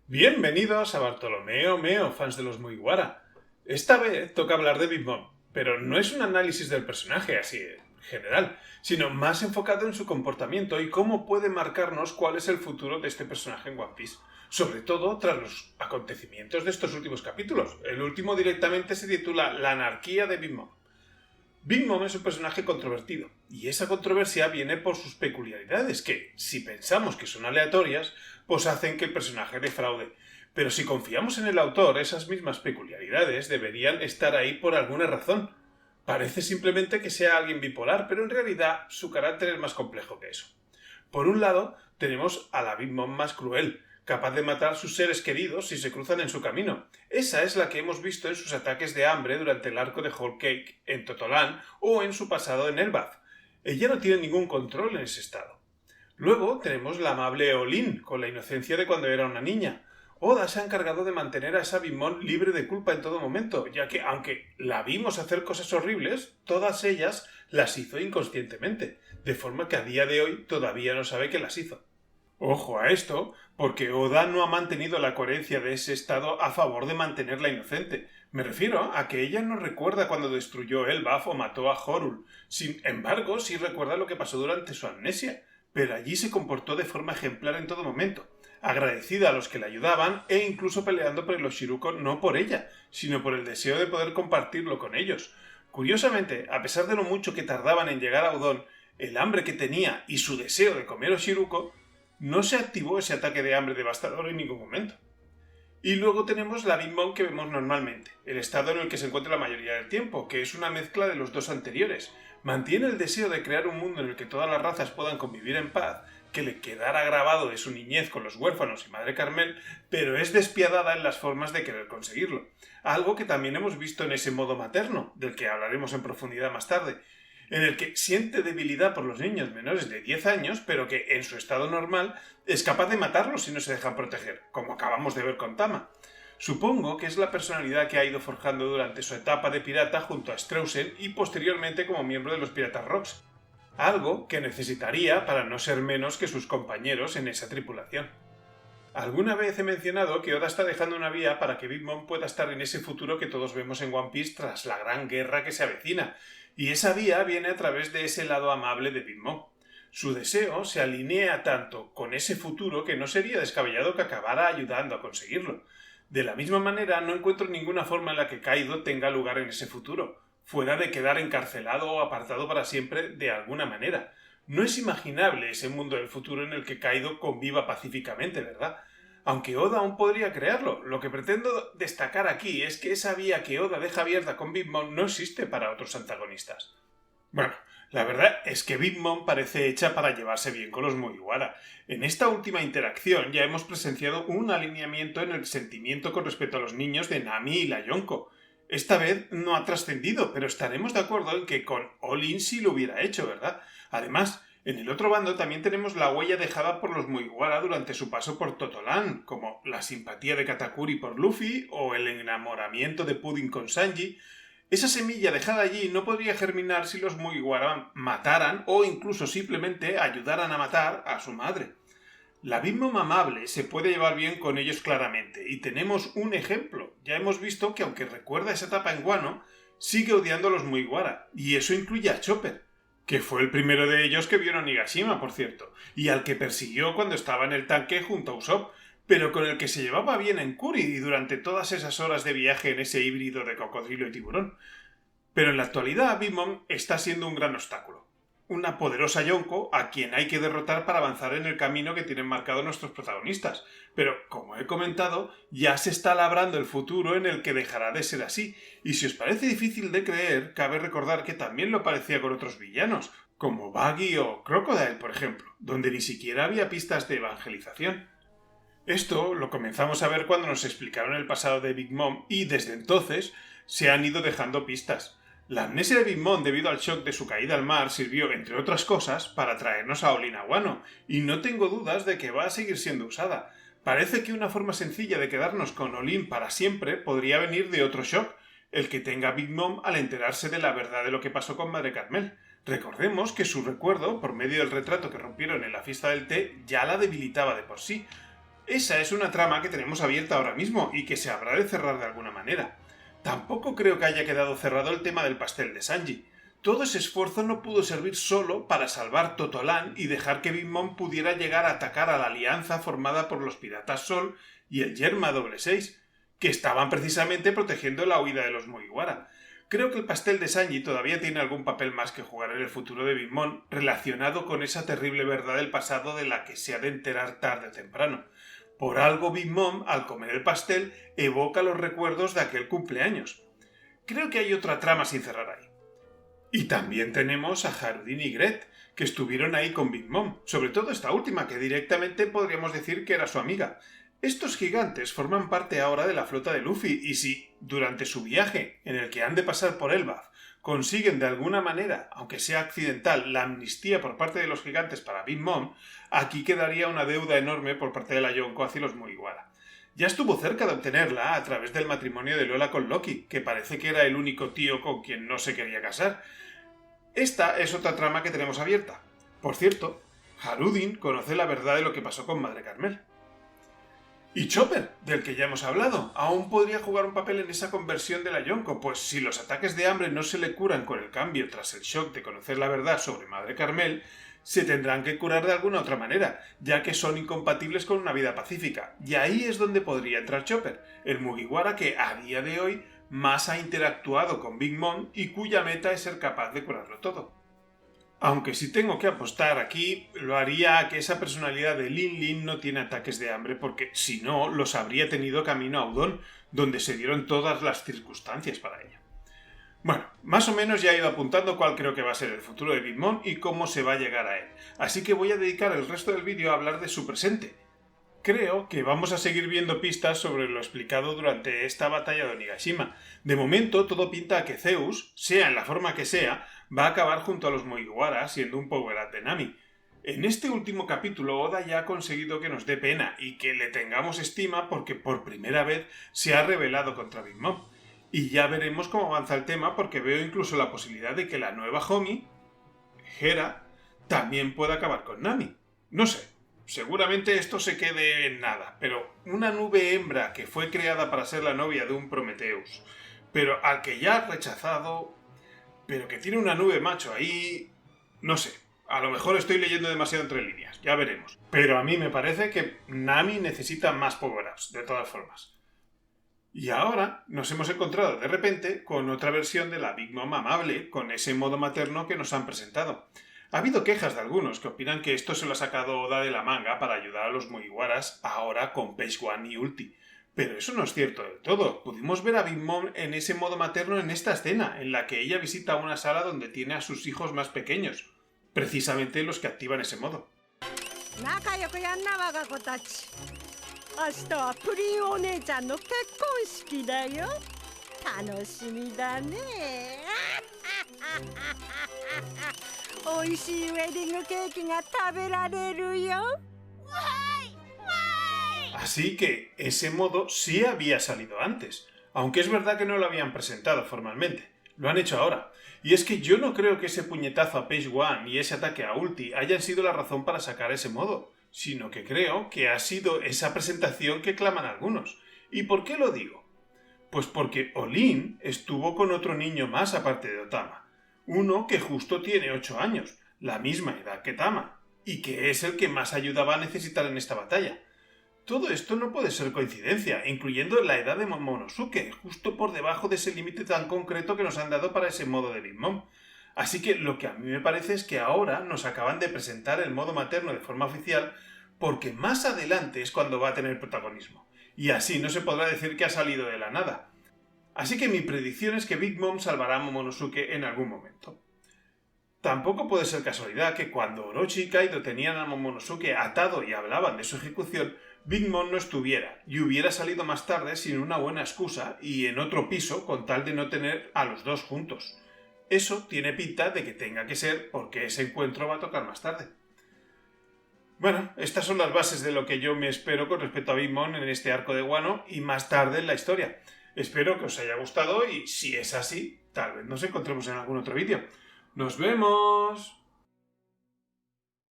Bienvenidos a Bartolomeo Meo, fans de los Mugiwara. Esta vez toca hablar de Big Mom, pero no es un análisis del personaje así en general, sino más enfocado en su comportamiento y cómo puede marcarnos cuál es el futuro de este personaje en One Piece. Sobre todo tras los acontecimientos de estos últimos capítulos. El último directamente se titula La anarquía de Big Mom. Big Mom es un personaje controvertido, y esa controversia viene por sus peculiaridades, que, si pensamos que son aleatorias, pues hacen que el personaje defraude. Pero si confiamos en el autor, esas mismas peculiaridades deberían estar ahí por alguna razón. Parece simplemente que sea alguien bipolar, pero en realidad su carácter es más complejo que eso. Por un lado, tenemos a la Big Mom más cruel, capaz de matar a sus seres queridos si se cruzan en su camino. Esa es la que hemos visto en sus ataques de hambre durante el arco de Whole Cake en Totolan o en su pasado en Elbaf. Ella no tiene ningún control en ese estado. Luego tenemos la amable Olin, con la inocencia de cuando era una niña. Oda se ha encargado de mantener a esa Big Mom libre de culpa en todo momento, ya que, aunque la vimos hacer cosas horribles, todas ellas las hizo inconscientemente, de forma que a día de hoy todavía no sabe que las hizo. Ojo a esto, porque Oda no ha mantenido la coherencia de ese estado a favor de mantenerla inocente. Me refiero a que ella no recuerda cuando destruyó Elbaf o mató a Horul. Sin embargo, sí recuerda lo que pasó durante su amnesia, pero allí se comportó de forma ejemplar en todo momento, agradecida a los que la ayudaban e incluso peleando por los Shiruko no por ella, sino por el deseo de poder compartirlo con ellos. Curiosamente, a pesar de lo mucho que tardaban en llegar a Udon, el hambre que tenía y su deseo de comer Oshiruko, no se activó ese ataque de hambre devastador en ningún momento. Y luego tenemos la Big Mom que vemos normalmente, el estado en el que se encuentra la mayoría del tiempo, que es una mezcla de los dos anteriores. Mantiene el deseo de crear un mundo en el que todas las razas puedan convivir en paz, que le quedara grabado de su niñez con los huérfanos y Madre Carmel, pero es despiadada en las formas de querer conseguirlo. Algo que también hemos visto en ese modo materno, del que hablaremos en profundidad más tarde, en el que siente debilidad por los niños menores de 10 años, pero que en su estado normal es capaz de matarlos si no se dejan proteger, como acabamos de ver con Tama. Supongo que es la personalidad que ha ido forjando durante su etapa de pirata junto a Straussen y posteriormente como miembro de los Piratas Rocks, algo que necesitaría para no ser menos que sus compañeros en esa tripulación. Alguna vez he mencionado que Oda está dejando una vía para que Big Mom pueda estar en ese futuro que todos vemos en One Piece tras la gran guerra que se avecina, y esa vía viene a través de ese lado amable de Big Mom. Su deseo se alinea tanto con ese futuro que no sería descabellado que acabara ayudando a conseguirlo. De la misma manera, no encuentro ninguna forma en la que Kaido tenga lugar en ese futuro, fuera de quedar encarcelado o apartado para siempre de alguna manera. No es imaginable ese mundo del futuro en el que Kaido conviva pacíficamente, ¿verdad? Aunque Oda aún podría crearlo, lo que pretendo destacar aquí es que esa vía que Oda deja abierta con Big Mom no existe para otros antagonistas. Bueno, la verdad es que Big Mom parece hecha para llevarse bien con los Mugiwara. En esta última interacción ya hemos presenciado un alineamiento en el sentimiento con respecto a los niños de Nami y la Yonko. Esta vez no ha trascendido, pero estaremos de acuerdo en que con All-In sí lo hubiera hecho, ¿verdad? Además, en el otro bando también tenemos la huella dejada por los Mugiwara durante su paso por Totolan, como la simpatía de Katakuri por Luffy o el enamoramiento de Pudding con Sanji. Esa semilla dejada allí no podría germinar si los Mugiwara mataran o incluso simplemente ayudaran a matar a su madre. La Big Mom amable se puede llevar bien con ellos claramente, y tenemos un ejemplo. Ya hemos visto que aunque recuerda esa etapa en Wano, sigue odiando a los Mugiwara, y eso incluye a Chopper, que fue el primero de ellos que vio a Nigashima, por cierto, y al que persiguió cuando estaba en el tanque junto a Usopp, pero con el que se llevaba bien en Kuri y durante todas esas horas de viaje en ese híbrido de cocodrilo y tiburón. Pero en la actualidad Big Mom está siendo un gran obstáculo. Una poderosa Yonko a quien hay que derrotar para avanzar en el camino que tienen marcado nuestros protagonistas. Pero, como he comentado, ya se está labrando el futuro en el que dejará de ser así. Y si os parece difícil de creer, cabe recordar que también lo parecía con otros villanos, como Buggy o Crocodile, por ejemplo, donde ni siquiera había pistas de evangelización. Esto lo comenzamos a ver cuando nos explicaron el pasado de Big Mom y desde entonces se han ido dejando pistas. La amnesia de Big Mom debido al shock de su caída al mar sirvió, entre otras cosas, para traernos a Olin a Wano, y no tengo dudas de que va a seguir siendo usada. Parece que una forma sencilla de quedarnos con Olin para siempre podría venir de otro shock, el que tenga Big Mom al enterarse de la verdad de lo que pasó con Madre Carmel. Recordemos que su recuerdo, por medio del retrato que rompieron en la fiesta del té, ya la debilitaba de por sí. Esa es una trama que tenemos abierta ahora mismo y que se habrá de cerrar de alguna manera. Tampoco creo que haya quedado cerrado el tema del pastel de Sanji. Todo ese esfuerzo no pudo servir solo para salvar Totolan y dejar que Big Mom pudiera llegar a atacar a la alianza formada por los Piratas Sol y el Yerma 66, que estaban precisamente protegiendo la huida de los Mugiwara. Creo que el pastel de Sanji todavía tiene algún papel más que jugar en el futuro de Big Mom relacionado con esa terrible verdad del pasado de la que se ha de enterar tarde o temprano. Por algo Big Mom, al comer el pastel, evoca los recuerdos de aquel cumpleaños. Creo que hay otra trama sin cerrar ahí. Y también tenemos a Harudin y Gret, que estuvieron ahí con Big Mom, sobre todo esta última, que directamente podríamos decir que era su amiga. Estos gigantes forman parte ahora de la flota de Luffy, y si, durante su viaje, en el que han de pasar por Elbaf, consiguen de alguna manera, aunque sea accidental, la amnistía por parte de los gigantes para Big Mom, aquí quedaría una deuda enorme por parte de la Yonko hacia los Mugiwara. Ya estuvo cerca de obtenerla a través del matrimonio de Lola con Loki, que parece que era el único tío con quien no se quería casar. Esta es otra trama que tenemos abierta. Por cierto, Harudin conoce la verdad de lo que pasó con Madre Carmel. Y Chopper, del que ya hemos hablado, aún podría jugar un papel en esa conversión de la Yonko, pues si los ataques de hambre no se le curan con el cambio tras el shock de conocer la verdad sobre Madre Carmel, se tendrán que curar de alguna otra manera, ya que son incompatibles con una vida pacífica. Y ahí es donde podría entrar Chopper, el Mugiwara que a día de hoy más ha interactuado con Big Mom y cuya meta es ser capaz de curarlo todo. Aunque si tengo que apostar aquí, lo haría a que esa personalidad de Lin Lin no tiene ataques de hambre, porque si no, los habría tenido camino a Udon, donde se dieron todas las circunstancias para ello. Bueno, más o menos ya he ido apuntando cuál creo que va a ser el futuro de Big Mom y cómo se va a llegar a él, así que voy a dedicar el resto del vídeo a hablar de su presente. Creo que vamos a seguir viendo pistas sobre lo explicado durante esta batalla de Onigashima. De momento, todo pinta a que Zeus, sea en la forma que sea, va a acabar junto a los Mugiwara siendo un power-up de Nami. En este último capítulo, Oda ya ha conseguido que nos dé pena y que le tengamos estima porque por primera vez se ha rebelado contra Big Mom. Y ya veremos cómo avanza el tema porque veo incluso la posibilidad de que la nueva Homie, Hera, también pueda acabar con Nami. No sé. Seguramente esto se quede en nada, pero una nube hembra que fue creada para ser la novia de un Prometheus, pero al que ya ha rechazado, pero que tiene una nube macho ahí, no sé, a lo mejor estoy leyendo demasiado entre líneas, ya veremos. Pero a mí me parece que Nami necesita más power-ups, de todas formas. Y ahora nos hemos encontrado de repente con otra versión de la Big Mom amable, con ese modo materno que nos han presentado. Ha habido quejas de algunos que opinan que esto se lo ha sacado Oda de la manga para ayudar a los Mugiwaras ahora con Page One y Ulti. Pero eso no es cierto del todo. Pudimos ver a Big Mom en ese modo materno en esta escena, en la que ella visita una sala donde tiene a sus hijos más pequeños. Precisamente los que activan ese modo. Así que ese modo sí había salido antes, aunque es verdad que no lo habían presentado formalmente. Lo han hecho ahora. Y es que yo no creo que ese puñetazo a Page One y ese ataque a Ulti hayan sido la razón para sacar ese modo, sino que creo que ha sido esa presentación que claman algunos. ¿Y por qué lo digo? Pues porque Olin estuvo con otro niño más aparte de Otama. Uno que justo tiene 8 años, la misma edad que Tama, y que es el que más ayuda va a necesitar en esta batalla. Todo esto no puede ser coincidencia, incluyendo la edad de Momonosuke, justo por debajo de ese límite tan concreto que nos han dado para ese modo de Big Mom. Así que lo que a mí me parece es que ahora nos acaban de presentar el modo materno de forma oficial, porque más adelante es cuando va a tener protagonismo, y así no se podrá decir que ha salido de la nada. Así que mi predicción es que Big Mom salvará a Momonosuke en algún momento. Tampoco puede ser casualidad que cuando Orochi y Kaido tenían a Momonosuke atado y hablaban de su ejecución, Big Mom no estuviera y hubiera salido más tarde sin una buena excusa y en otro piso con tal de no tener a los dos juntos. Eso tiene pinta de que tenga que ser porque ese encuentro va a tocar más tarde. Bueno, estas son las bases de lo que yo me espero con respecto a Big Mom en este arco de Wano y más tarde en la historia. Espero que os haya gustado y si es así, tal vez nos encontremos en algún otro vídeo. ¡Nos vemos!